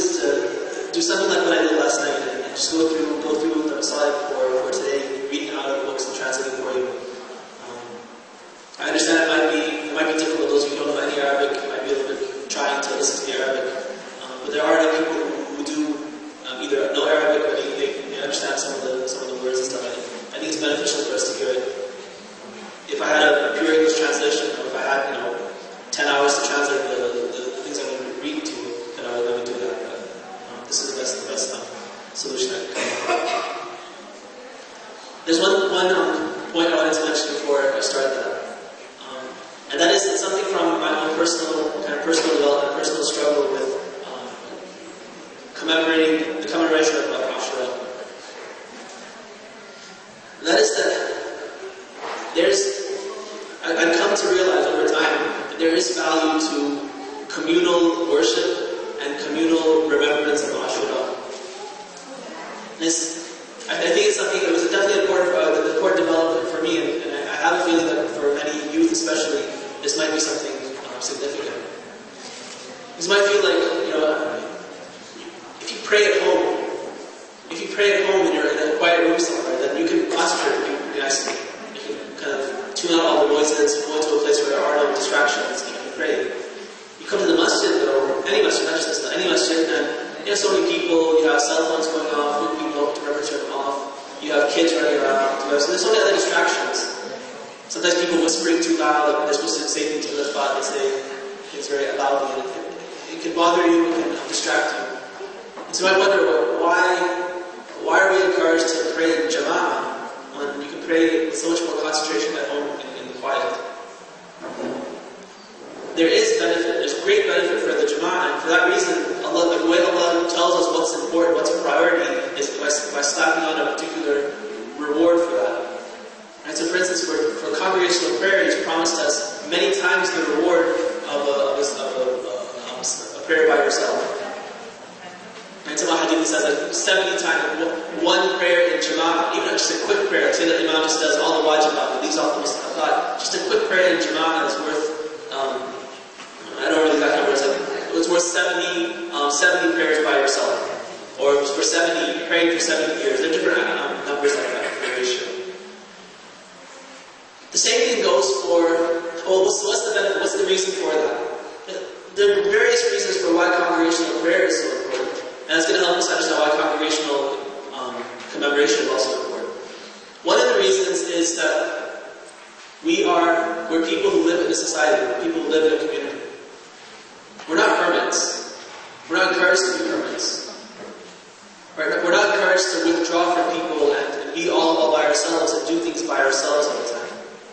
is to do something like what I did last night and just go through the Masalik for today, reading out of books and translating for you. I understand it might be difficult. Those of you who don't know any Arabic, it might be a little bit trying to listen to the Arabic. But there are other people who do either know Arabic or they understand some of the words and stuff. I think it's beneficial for us to hear it. If I had a pure English translation, or if I had 10 hours to translate the things I'm going to read to, then I would do that. But this is the best solution I can come up with. There's one point I wanted to mention before I started that. And that is something from my own personal development, personal struggle with the commemoration of Ashura. That is that I've come to realize over time that there is value to communal worship and communal remembrance of Ashura. I think it's something that was definitely important development for me, and I have a feeling that for many youth especially, this might be something significant. This might feel like, if you pray at home and you're in a quiet room somewhere, then you can concentrate pretty nicely. You can kind of tune out all the noises, go into a place where there are no distractions, and you can pray. You come to the masjid, though, any masjid, not just this, any masjid, and you have so many people, you have cell phones going off, people to remember to turn them off, you have kids running around, so there's so many other distractions. Sometimes people whispering too loud, like they're supposed to say things in the spot, they say things very loudly, and it can bother you, it can distract you. And so I wonder, why are we encouraged to pray in Jama'ah when you can pray with so much more concentration at home in the quiet? There is benefit, there's great benefit for the Jama'ah, and for that reason, the way Allah tells us what's important, what's a priority, is by slapping on a particular reward for that. And so, for instance, for congregational prayer, He's promised us many times the reward of a prayer by yourself. And some hadith says that 70 times, one prayer in Jama'ah, even just a quick prayer, say that the Imam just does all the wajibat, leaves off the mustahaqat, just a quick prayer in Jama'ah is worth, I don't really exact numbers, it's worth 70 prayers by yourself. Or for 70, praying for 70 years. There are different numbers like that for the ratio. The same thing goes for, what's the benefit? What's the reason for that? There are various reasons for why congregational prayer is so important. And that's going to help us understand why congregational commemoration is also important. One of the reasons is that we're people who live in a society, we're people who live in a community. We're not hermits. We're not encouraged to be hermits. Right? We're not encouraged to withdraw from people and be all by ourselves and do things by ourselves all the time.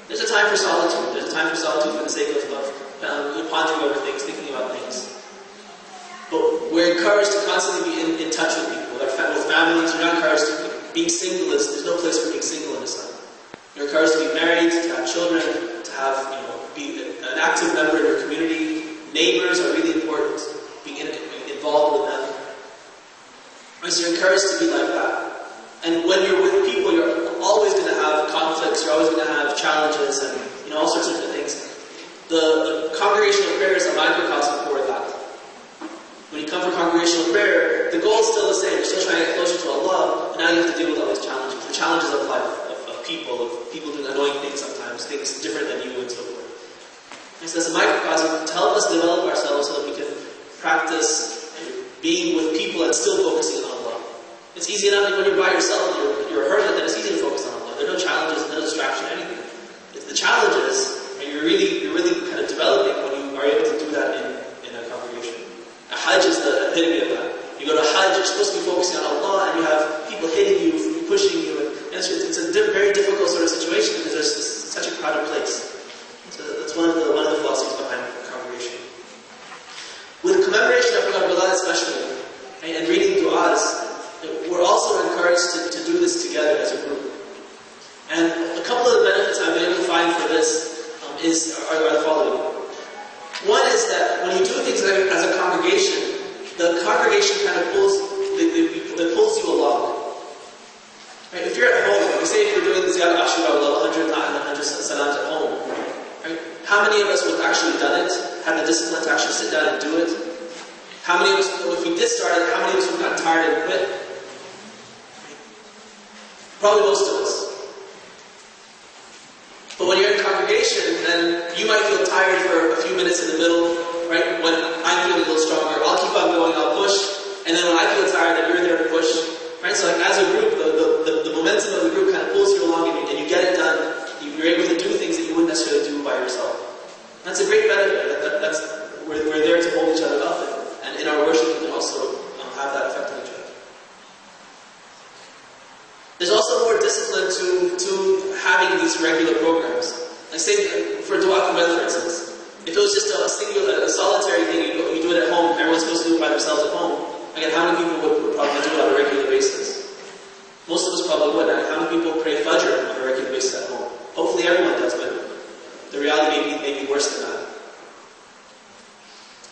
There's a time for solitude. There's a time for solitude for the sake of pondering over things, thinking about things. But we're encouraged to constantly be in touch with people. With families, we're not encouraged to being single. There's no place for being single in Islam. You're encouraged to be married, to have children, to have, be an active member in your community. Neighbors are really important. Being involved with them. Right, so you're encouraged to be like that. And when you're with people, you're always going to have conflicts, you're always going to have challenges, and all sorts of different things. The congregational prayer is a microcosm for that. When you come for congregational prayer, the goal is still the same. You're still trying to get closer to Allah, but now you have to deal with all these challenges. The challenges of life, of people doing annoying things sometimes, things different than you and so forth. And so that's a microcosm to help us develop ourselves so that we can practice being with people and still focusing on Allah. It's easy enough when you're by yourself, you're a hermit, then it's easy to focus on Allah. There are no challenges, no distraction, anything. It's the challenges, and you're really kind of developing when you are able to do that in a congregation. A Hajj is the epitome of that. You go to Hajj, you're supposed to be focusing on Allah, and you have people hitting you, pushing you, and it's a very difficult sort of situation because there's such a crowded place. So that's one of the philosophies behind congregation. With commemoration of Karbala especially, and reading du'as, we're also encouraged to do this together as a group. And a couple of the benefits I've been able to find for this are the following. One is that when you do things as a congregation, the congregation kind of pulls you along. Right? If you're at home, say if you're doing the Ziyarah Ashura, 100 salams at home, right? How many of us would have actually done it, had the discipline to actually sit down and do it? How many of us, if we did start it, how many of us would have gotten tired and quit? Probably most of us. But when you're in congregation, then you might feel tired for a few minutes in the middle, right? When I'm feeling a little stronger, I'll keep on going, I'll push, and then when I feel tired, then you're there to push, right? So like as a group, the momentum of the group kind of pulls you along, and you get it done. You're able to do things that you wouldn't necessarily do by yourself. That's a great benefit. We're there to hold each other up, and in our worship, we can also have that effect on each other. There's also more discipline to having these regular programs. Like say, for Dua Kumail, for instance, if it was just a solitary thing, you do it at home, everyone's supposed to do it by themselves at home. Again, how many people would probably do it on a regular basis? Most of us probably would. How many people pray Fajr on a regular basis at home? Hopefully everyone does, but the reality may be worse than that.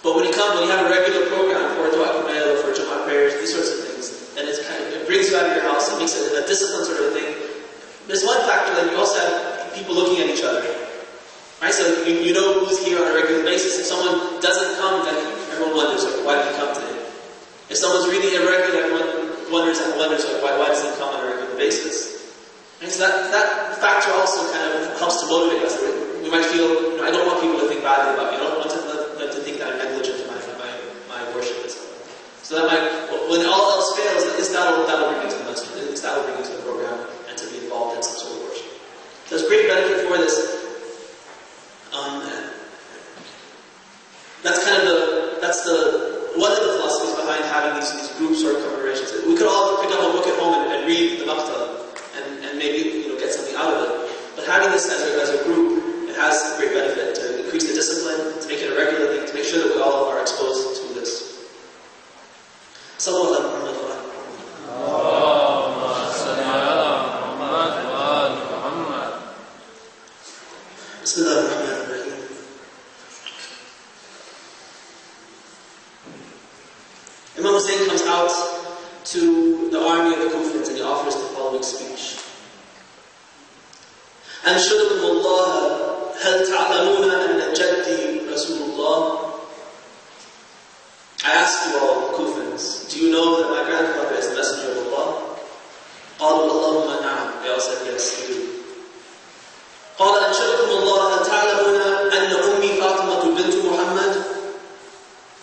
But when you have a regular program for Dua Kumail or for Jumu'ah prayers, these sorts of things, then it brings you out of your house, it makes it a discipline sort of thing. There's one factor that you also have people looking at each other. Right? So you know who's here on a regular basis. If someone doesn't come, then everyone wonders, why did he come today? If someone's really irregular, everyone wonders why doesn't he come on a regular basis? And so that factor also kind of helps to motivate us. We might feel, I don't want people to think badly about me. I don't want them to think that I'm negligent in my worship and stuff. So that when all else fails, at least that'll bring you to the masjid. At least that'll bring you to the program and to be involved in some sort of worship. So there's great benefit for this. That's one of the philosophies behind having these groups or congregations. We could all pick up a book at home and read the Maqta and maybe get something out of it. But having this as a group, it has great benefit to increase the discipline, to make it a regular thing, to make sure that we all are exposed to this. Sallallahu alaihi Imam Hussein comes out to the army of the Kufans and he offers the following speech. أنشدكم الله هل تعلمون أن جدي رسول الله? I ask you all, Kufans, do you know that my grandfather is the messenger of Allah? قالوا اللهم نعم. They all said yes, we do. قال أنشدكم الله هل تعلمون أن أمي فاطمة بنت محمد?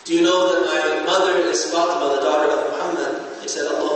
Do you know that my mother is Fatima, the daughter of Muhammad? They said, Allah.